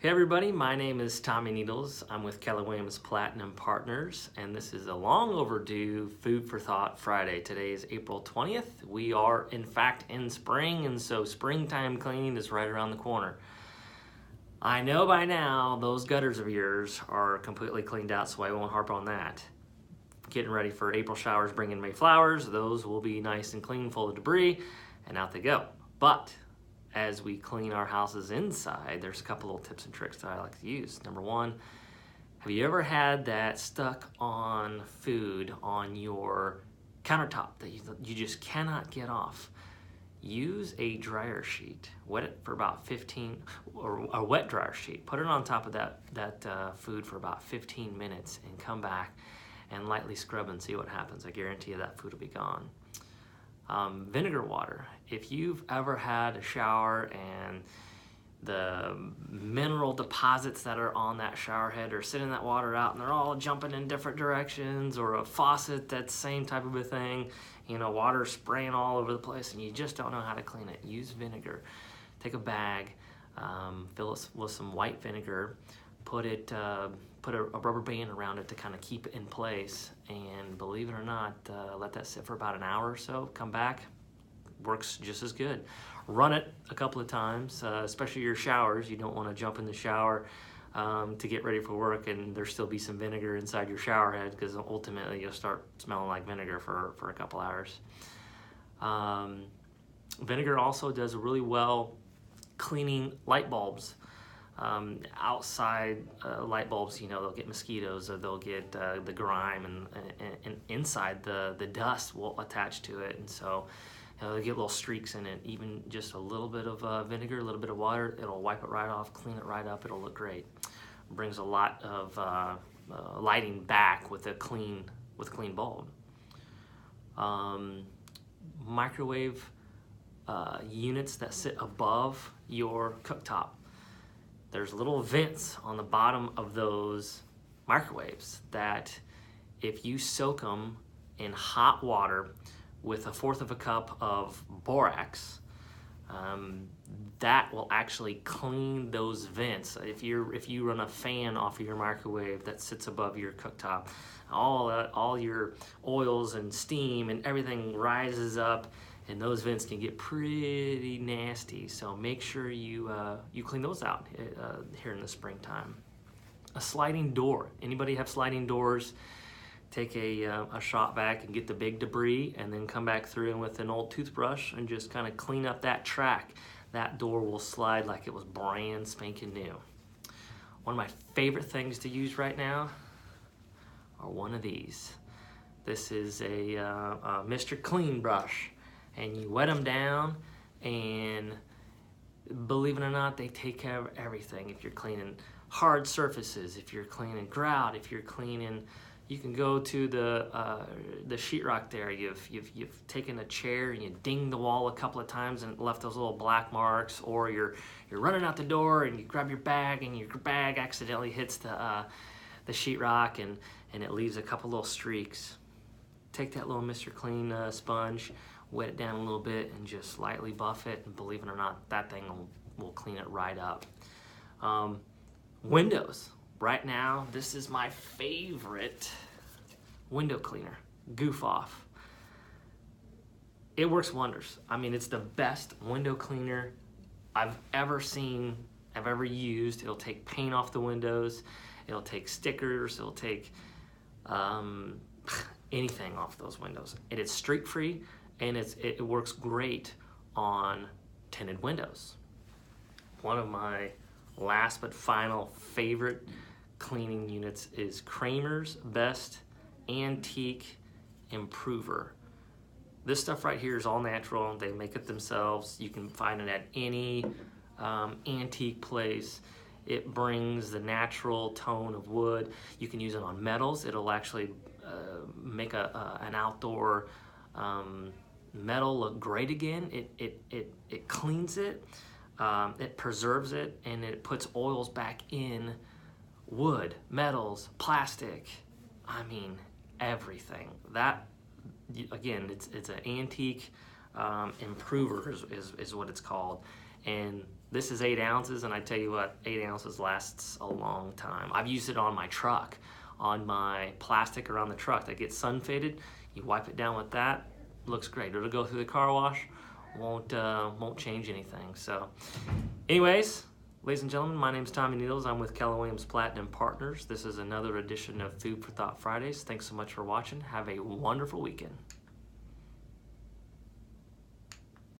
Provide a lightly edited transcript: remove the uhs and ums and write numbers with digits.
Hey everybody, my name is Tommy Needles. I'm with Keller Williams Platinum Partners, and this is a long overdue Food for Thought Friday. Today is April 20th. We are in fact in spring, and so springtime cleaning is right around the corner. I know by now those gutters of yours are completely cleaned out, so I won't harp on that. Getting ready for April showers, bringing May flowers. Those will be nice and clean, full of debris, and out they go. But as we clean our houses inside, there's a couple little tips and tricks that I like to use. Number one, have you ever had that stuck on food on your countertop that you just cannot get off? Use a dryer sheet, wet it for about 15, or a wet dryer sheet. Put it on top of that food for about 15 minutes and come back and lightly scrub and see what happens. I guarantee you that food will be gone. Vinegar water. If you've ever had a shower and the mineral deposits that are on that shower head are sitting that water out and they're all jumping in different directions, or a faucet, that same type of a thing, you know, water spraying all over the place and you just don't know how to clean it, use vinegar. Take a bag, fill it with some white vinegar, put a rubber band around it to kind of keep it in place, and believe it or not, let that sit for about an hour or so. Come back, works just as good. Run it a couple of times, especially your showers. You don't want to jump in the shower to get ready for work and there still be some vinegar inside your shower head, because ultimately you'll start smelling like vinegar for a couple hours. Vinegar also does really well cleaning light bulbs. Outside light bulbs, you know, they'll get mosquitoes, or they'll get the grime, and inside the dust will attach to it, and so they'll get little streaks in it. Even just a little bit of vinegar, a little bit of water, it'll wipe it right off, clean it right up, it'll look great. Brings a lot of lighting back with a clean bulb. Microwave units that sit above your cooktop. There's little vents on the bottom of those microwaves that if you soak them in hot water with 1/4 of a cup of borax, that will actually clean those vents. If you run a fan off of your microwave that sits above your cooktop, all your oils and steam and everything rises up, and those vents can get pretty nasty. So make sure you clean those out here in the springtime. A sliding door. Anybody have sliding doors? Take a shop vac and get the big debris, and then come back through and with an old toothbrush and just kind of clean up that track. That door will slide like it was brand spanking new. One of my favorite things to use right now are one of these. This is a Mr. Clean brush. And you wet them down, and believe it or not, they take care of everything. If you're cleaning hard surfaces, if you're cleaning grout, if you're cleaning, you can go to the sheetrock there. You've taken a chair and you dinged the wall a couple of times and left those little black marks, or you're running out the door and you grab your bag and your bag accidentally hits the sheetrock and it leaves a couple little streaks. Take that little Mr. Clean sponge, wet it down a little bit, and just lightly buff it, and believe it or not, that thing will clean it right up. Windows. Right now, this is my favorite window cleaner, Goof Off. It works wonders. I mean, it's the best window cleaner I've ever seen, I've ever used. It'll take paint off the windows, it'll take stickers, it'll take anything off those windows. It is streak free, and it works great on tinted windows. One of my last but final favorite cleaning units is Kramer's Best Antique Improver. This stuff right here is all natural. They make it themselves. You can find it at any antique place. It brings the natural tone of wood. You can use it on metals. It'll actually make an outdoor metal look great again. It cleans it, it preserves it, and it puts oils back in wood, metals, plastic. I mean, everything. That, again, it's an antique improver is what it's called, and This is 8 ounces, and I tell you what, 8 ounces lasts a long time. I've used it on my truck, on my plastic around the truck that gets sun faded. You wipe it down with that, looks great. It'll go through the car wash, won't change anything. So anyways, ladies and gentlemen, my name is Tommy Needles. I'm with Keller Williams Platinum Partners. This is another edition of Food for Thought Fridays. Thanks so much for watching. Have a wonderful weekend.